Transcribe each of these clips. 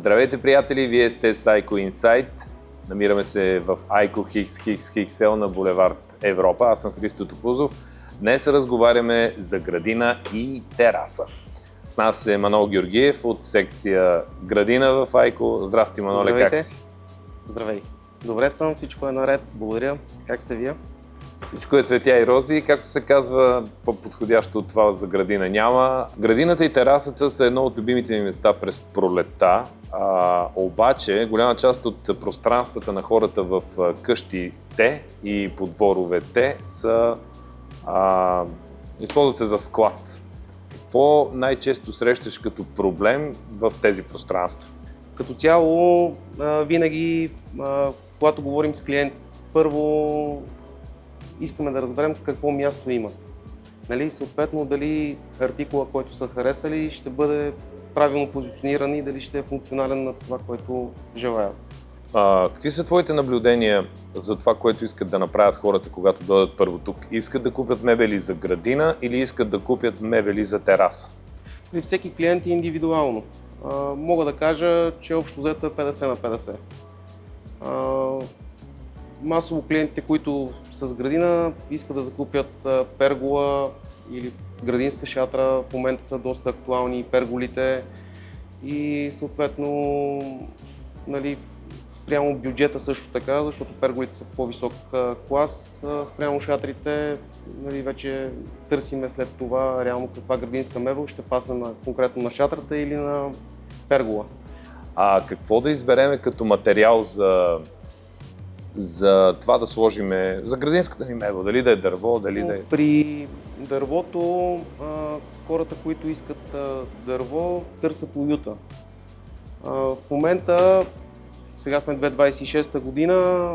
Здравейте, приятели! Вие сте с ICO Insight. Намираме се в ICO XXXL на булевард Европа. Аз съм Христо Топузов. Днес разговаряме за градина и тераса. С нас е Манол Георгиев от секция Градина в ICO. Здрасти, Маноле, Здравейте. как си? Здравей! Добре съм, всичко е наред. Благодаря. Как сте вие? Всичко е цветя и рози, както се казва, по-подходящо от това за градина няма. Градината и терасата са едно от любимите ми места през пролетта, обаче голяма част от пространствата на хората в къщите и по дворовете са използват се за склад. Какво най-често срещаш като проблем в тези пространства? Като цяло, винаги, когато говорим с клиент, първо искаме да разберем какво място има. Нали? Съответно, дали артикула, който са харесали, ще бъде правилно позициониран и дали ще е функционален на това, което желаят. Какви са твоите наблюдения за това, което искат да направят хората, когато дойдат първо тук? Искат да купят мебели за градина или искат да купят мебели за тераса? При всеки клиент е индивидуално. Мога да кажа, че общо взето е 50 на 50. Масово клиентите, които са с градина, искат да закупят пергола или градинска шатра. В момента са доста актуални перголите и съответно, нали, спрямо бюджета също така, защото перголите са по-висок клас, спрямо шатрите, нали, вече търсиме след това реално каква градинска мебел ще пасне конкретно на шатрата или на пергола. Какво да избереме като материал за това да сложиме, за градинската ни мебел? Дали да е дърво, дали да е... При дървото, хората, които искат дърво, търсят уюта. В момента, сега сме 2026 година,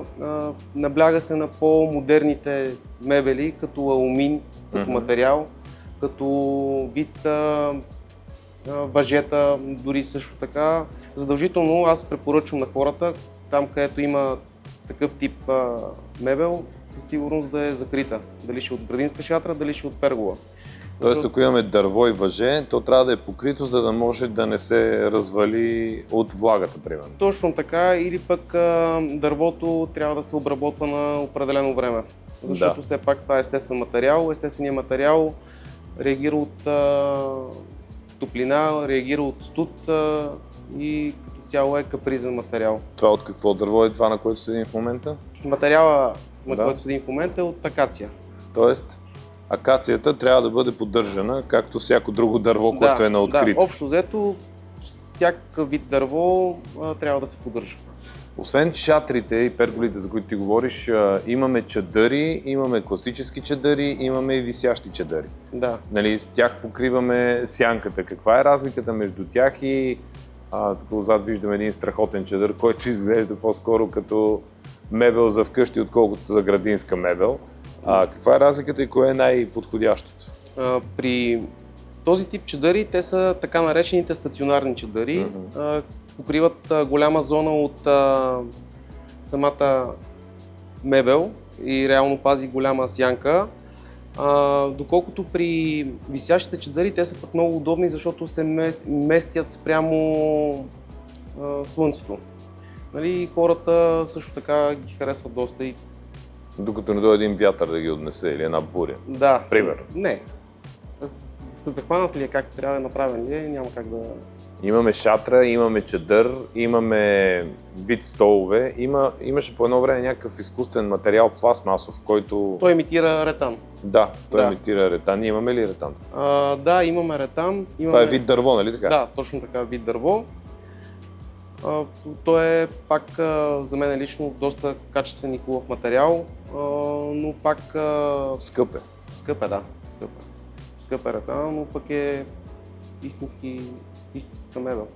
набляга се на по-модерните мебели, като алумин, като материал, като вид въжета, дори също така. Задължително аз препоръчвам на хората, там където има такъв тип мебел, със сигурност да е закрита. Дали ще от градинска шатра, дали ще от пергола. Тоест, ако имаме дърво и въже, то трябва да е покрито, за да може да не се развали от влагата, примерно. Точно така, или пък дървото трябва да се обработва на определено време. Защото все пак това е естествен материал. Естественият материал реагира от топлина, реагира от студ и като цяло е капризен материал. Това от какво дърво е това, на което седим в момента? Материала, на който седим в момента, е от акация. Тоест, акацията трябва да бъде поддържана, както всяко друго дърво, което е на открито. Да, общо взето, всякакъв вид дърво трябва да се поддържа. Освен шатрите и перголите, за които ти говориш, имаме чадъри, имаме класически чадъри, имаме и висящи чадъри. Да. Нали, с тях покриваме сянката. Каква е разликата между тях и тук отзад виждаме един страхотен чадър, който изглежда по-скоро като мебел за вкъщи, отколкото за градинска мебел. Каква е разликата и кое е най-подходящото? При този тип чадъри, те са така наречените стационарни чадъри. Покриват голяма зона от самата мебел и реално пази голяма сянка. Доколкото при висящите чадъри, те са пък много удобни, защото се местят спрямо слънцето. Нали, хората също така ги харесват доста и... Докато не дойде един вятър да ги отнесе или една буря. Да. Пример. Не. Захванат ли е как трябва да е направен ли е, няма как да... Имаме шатра, имаме чадър, имаме вид столове. Имаше по едно време някакъв изкуствен материал, пластмасов, който... Той имитира ретан. Да, той имитира ретан. Ние имаме ли ретан? Да, имаме ретан. Това е вид дърво, нали така? Да, точно така, вид дърво. Той е пак за мен лично доста качествен и хубав материал, но пак... Скъп е. Скъп е, да. Скъп е ретан, но пък е истинска мебел.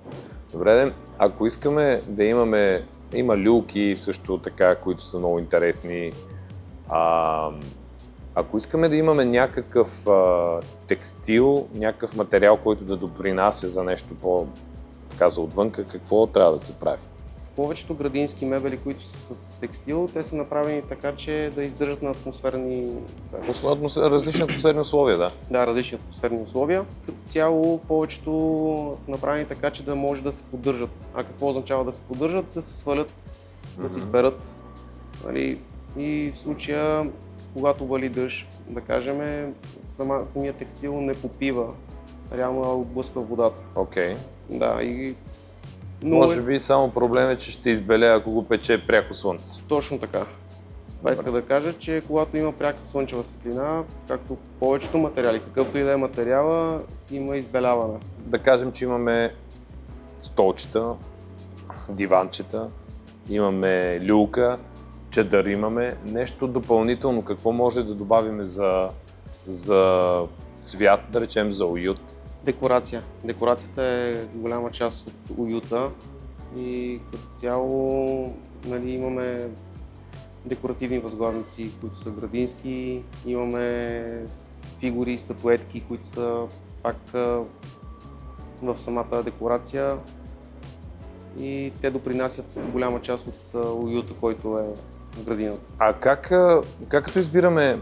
Добре, ако искаме да имаме... Има люлки също така, които са много интересни. Ако искаме да имаме някакъв текстил, някакъв материал, който да допринася за нещо по-така за отвънка, какво трябва да се прави? повечето градински мебели, които са с текстил, те са направени така, че да издържат на атмосферни... Различни атмосферни условия, да. Да, различни атмосферни условия. Като цяло повечето са направени така, че да може да се поддържат. А какво означава да се поддържат? Да се свалят, да се изперат. Нали? И в случая, когато вали дъжд, да кажем, самия текстил не попива, реално отблъсква водата. Окей. Да, но Може би само проблем е, че ще избелее, ако го пече пряко слънце. Точно така. Това иска да кажа, че когато има пряка слънчева светлина, както повечето материали, какъвто и да е материала, си има избеляване. Да кажем, че имаме столчета, диванчета, имаме люлка, чадър имаме. Нещо допълнително, какво може да добавим за цвят, да речем за уют? Декорация. Декорацията е голяма част от уюта и като цяло нали, имаме декоративни възглавници, които са градински, имаме фигури, статуетки, които са пак в самата декорация и те допринасят голяма част от уюта, който е в градината. А как като избираме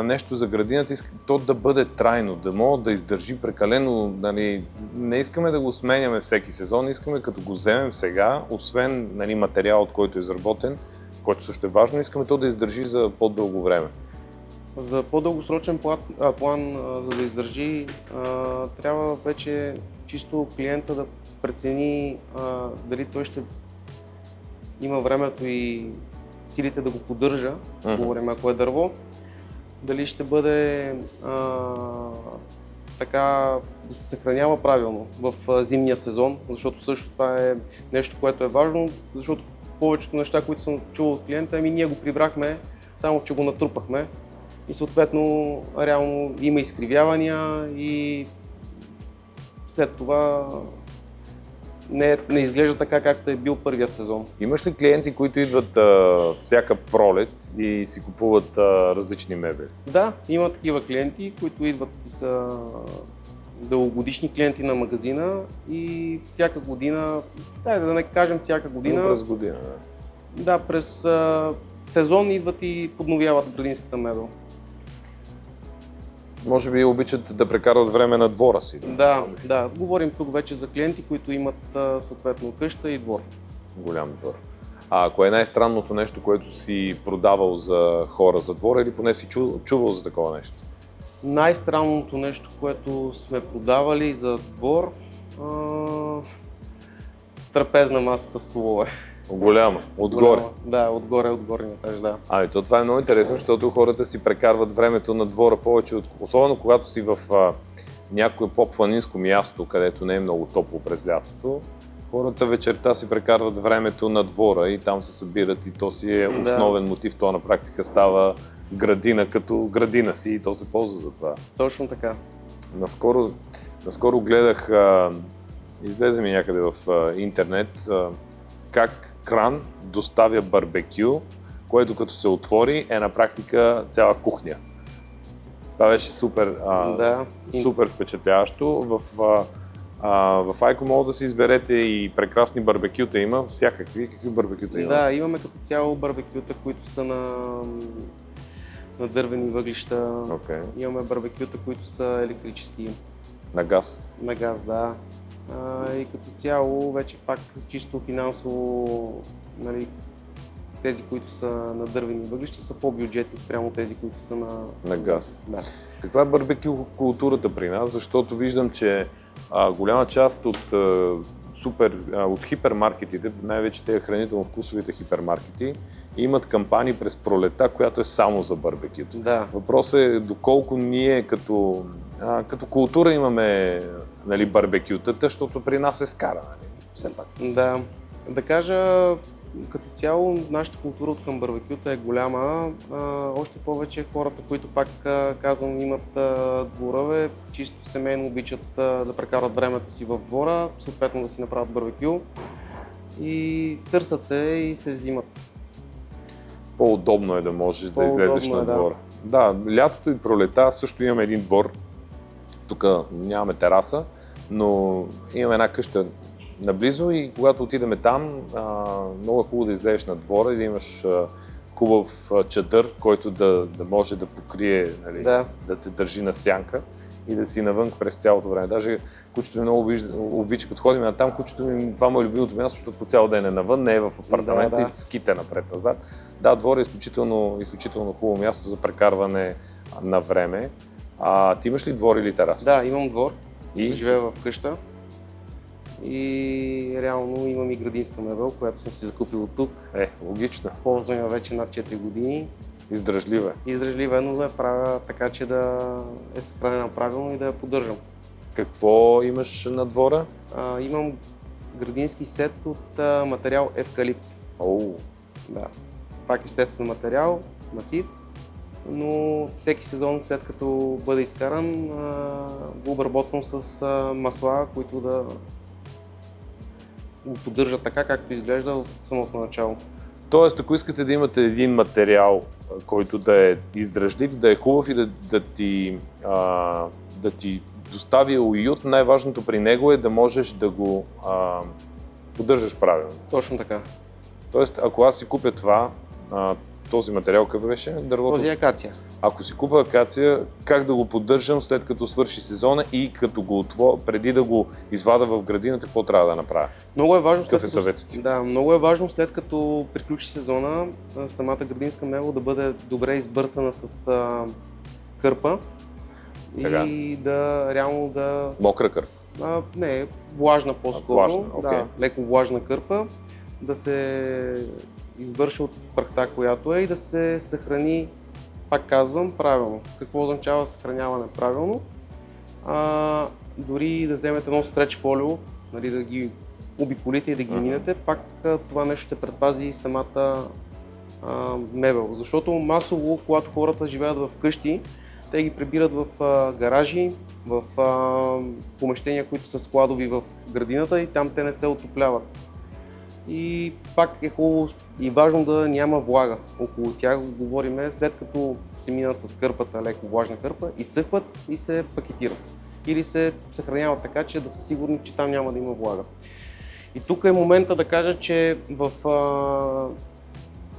нещо за градината, иска то да бъде трайно, да може да издържи прекалено, нали, не искаме да го сменяме всеки сезон, искаме като го вземем сега, освен нали, материал, от който е изработен, който също е важно, искаме то да издържи за по-дълго време. За по-дългосрочен план, за да издържи, трябва вече чисто клиента да прецени дали той ще има времето и силите да го поддържа, говорим ако е дърво, дали ще бъде така да се съхранява правилно в зимния сезон, защото също това е нещо, което е важно, защото повечето неща, които съм чувал от клиента, ние го прибрахме, само че го натрупахме и съответно реално има изкривявания и след това не изглежда така, както е бил първия сезон. Имаш ли клиенти, които идват всяка пролет и си купуват различни мебели? Да, има такива клиенти, които идват и са дългогодишни клиенти на магазина и всяка година, да не кажем всяка година. Но през година, да. Да, през сезон идват и подновяват градинската мебел. Може би обичат да прекарват време на двора си. Да. Говорим тук вече за клиенти, които имат съответно къща и двор. Голям двор. А кое е най-странното нещо, което си продавал за хора за двора или поне си чувал за такова нещо? Най-странното нещо, което сме продавали за двор, трапезна маса с столове. Голяма, отгоре. Да, отгоре на етаж, да. Ами то това е много интересно, защото хората си прекарват времето на двора повече, особено когато си в някое по-планинско място, където не е много топло през лятото. Хората вечерта си прекарват времето на двора и там се събират и то си е основен мотив. То на практика става градина като градина си и то се ползва за това. Точно така. Наскоро гледах, излезе ми някъде в интернет, как кран доставя барбекю, което като се отвори е на практика цяла кухня. Това беше супер, супер впечатляващо. В Айко мога да си изберете и прекрасни барбекюта има, всякакви. Какви барбекюта има? Да, имаме като цяло барбекюта, които са на дървени въглища. Okay. Имаме барбекюта, които са електрически. На газ? На газ, да. И като цяло вече пак чисто финансово, нали, тези, които са на дървени въглища, са по-бюджетни спрямо тези, които са на газ. Да. Каква е барбекю културата при нас? Защото виждам, че голяма част от хипермаркетите, най-вече те хранително-вкусовите хипермаркети, имат кампании през пролета, която е само за барбекюто. Да. Въпросът е доколко ние като култура имаме нали, барбекютата, защото при нас е скара, нали? Все пак. Да кажа, като цяло нашата култура от към барбекюта е голяма. Още повече хората, които пак казвам имат дворове, чисто семейно обичат да прекарат времето си в двора, съответно да си направят барбекю и търсят се и се взимат. По-удобно е да можеш да излезеш на двора. Да, лятото и пролета също имаме един двор. Тук нямаме тераса, но имаме една къща наблизо и когато отидем там, много е хубаво да излезеш на двора и да имаш хубав чадър, който да може да покрие, нали, да те държи на сянка и да си навън през цялото време. Даже кучето ми много обича, като ходим на там, кучето ми, това му е любимото място, защото по цял ден е навън, не е в апартамента и ските напред-назад. Да, двор е изключително хубаво място за прекарване на време. Ти имаш ли двор или тераса? Да, имам двор. Живея в къща. И реално имам и градинска мебел, която съм си закупил от тук. Логично. Ползвам я вече над 4 години. Издръжлива. Издръжлива, но за да правя така, че да е съхранена правилно и да я поддържам. Какво имаш на двора? Имам градински сет от материал евкалипт. Да. Пак естествен материал, масив, но всеки сезон, след като бъде изкаран, го обработвам с масла, които да го поддържат така, както изглежда от самото начало. Тоест, ако искате да имате един материал, който да е издръжлив, да е хубав и да ти достави уют, най-важното при него е да можеш да го поддържаш правилно. Точно така. Тоест, ако аз си купя този материал, какъв беше? Дървото? Този е акация. Ако си купя акация, как да го поддържам след като свърши сезона и като преди да го извада в градината, какво трябва да направя? Много е важно. Какъв е съветът ти? Да, много е важно след като приключи сезона, самата градинска мебел да бъде добре избърсана с кърпа. И реално да... Мокра кърпа? Не, влажна по-скоро. Влажна, окей. Да, леко влажна кърпа. Да се избърши от прахта, която е, и да се съхрани, пак казвам, правилно. Какво означава съхраняване правилно? Дори да вземете едно стреч фолио, нали, да ги обиколите и да ги минете, пак това нещо ще предпази самата мебел. Защото масово, когато хората живеят в къщи, те ги прибират в гаражи, в помещения, които са складови в градината и там те не се отопляват. И пак е хубаво и важно да няма влага около тях. Говорим след като се минат с кърпата, леко влажна кърпа, изсъхват и се пакетират. Или се съхраняват така, че да са сигурни, че там няма да има влага. И тук е момента да кажа, че в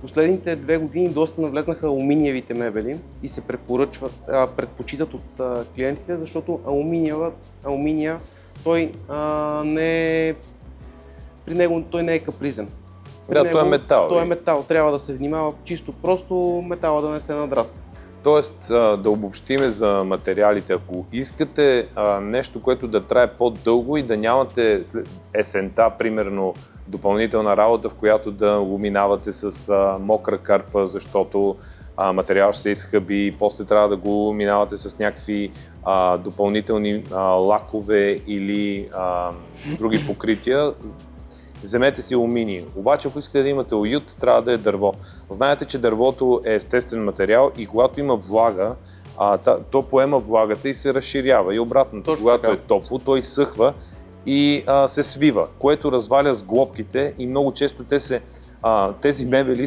последните 2 години доста навлезнаха алуминиевите мебели и се предпочитат от клиентите, защото алуминия той при него той не е капризен. Той е метал. Той е метал, трябва да се внимава чисто просто метала да не се надраска. Тоест, да обобщиме за материалите, ако искате нещо, което да трае по-дълго и да нямате след есента, примерно, допълнителна работа, в която да го минавате с мокра кърпа, защото материал ще се изхъби и после трябва да го минавате с някакви допълнителни лакове или други покрития, вземете си алуминий. Обаче, ако искате да имате уют, трябва да е дърво. Знаете, че дървото е естествен материал и когато има влага, то поема влагата и се разширява. И обратното, точно когато така е топло, той изсъхва и се свива, което разваля сглобките и много често тези мебели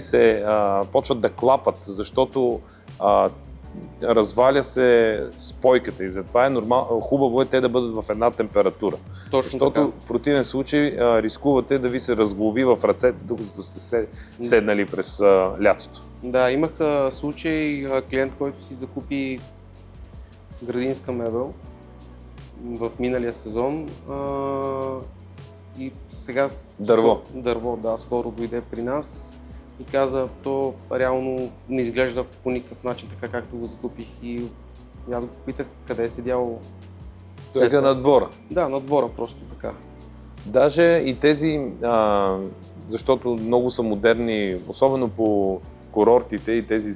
почват да клапат, защото разваля се спойката и затова хубаво е те да бъдат в една температура. Точно защото така. в противен случай рискувате да ви се разглоби в ръцете, докато сте седнали през лятото. Да, имах случай, клиент, който си закупи градинска мебел в миналия сезон и сега дърво, да, скоро дойде при нас и каза, то реално не изглежда по никакъв начин така, както го закупих, и аз го попитах къде е седял. Сега на двора? Да, на двора, просто така. Даже и тези, защото много са модерни, особено по курортите и тези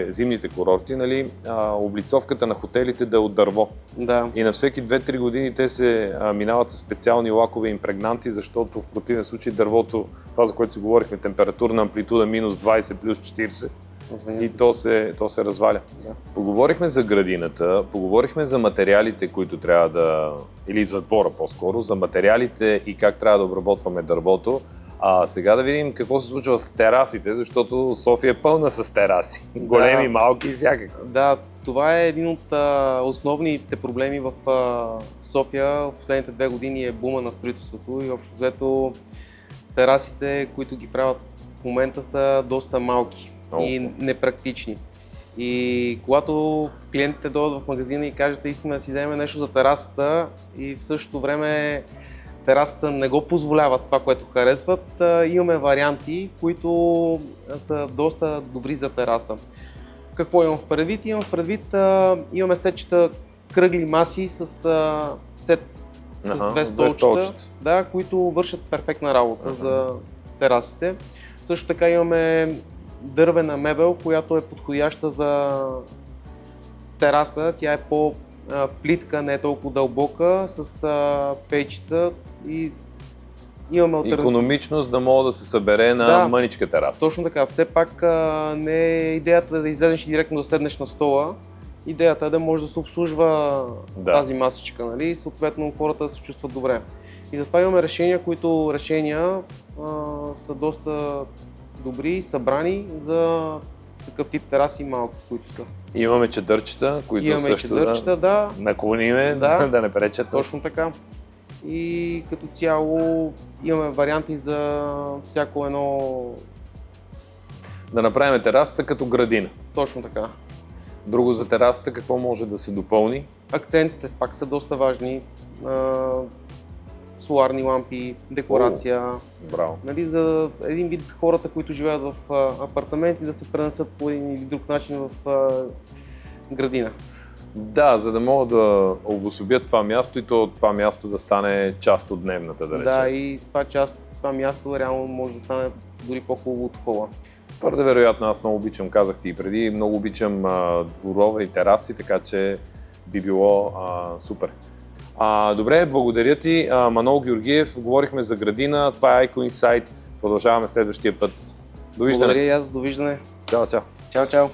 зимните курорти, нали, облицовката на хотелите да е от дърво. Да. И на всеки 2-3 години те се минават с специални лакове импрегнанти, защото в противен случай дървото, това за което си говорихме, температурна амплитуда минус 20 плюс 40, и то се разваля. Да. Поговорихме за градината, поговорихме за материалите, които трябва или за двора по-скоро, за материалите и как трябва да обработваме дървото. Сега да видим какво се случва с терасите, защото София е пълна с тераси. Големи, малки и всякакви. Да, това е един от основните проблеми в София. В последните 2 години е бума на строителството и общо взето терасите, които ги правят в момента, са доста малки и непрактични. И когато клиентите дойдат в магазина и кажат, искаме да си вземем нещо за терасата и в същото време терасата не го позволяват това, което харесват, имаме варианти, които са доста добри за тераса. Какво имам в предвид? Имаме сетчета кръгли маси с две столчета, да, които вършат перфектна работа за терасите. Също така имаме дървена мебел, която е подходяща за тераса. Тя е по-плитка, не е толкова дълбока, с пейчица и имаме алтернатива. Икономичност да мога да се събере на мъничка тераса. Точно така. Все пак не е идеята да излезеш и директно да седнеш на стола. Идеята е да може да се обслужва тази масичка, нали? Съответно хората да се чувстват добре. И затова имаме решения, които са доста добри, събрани за такъв тип тераси малки, които са. Имаме четърчета, които също да наклониме, да не пречат. Точно така. И като цяло имаме варианти за всяко едно. Да направим терасата като градина. Точно така. Друго за терасата, какво може да се допълни? Акцентите пак са доста важни. Соларни лампи, декорация. Браво. Нали, за един вид хората, които живеят в апартаменти, да се пренесат по един или друг начин в градина. Да, за да могат да обособят това място и това място да стане част от дневната, да речем. Да, и това място реално може да стане дори по-хубаво от хола. Твърде вероятно, аз много обичам, казах ти и преди, много обичам дворове и тераси, така че би било супер. Добре, благодаря ти, Манол Георгиев. Говорихме за градина, това е Eco Insight. Продължаваме следващия път. Довиждане. Благодаря и аз, довиждане. Чао, чао. Чао, чао.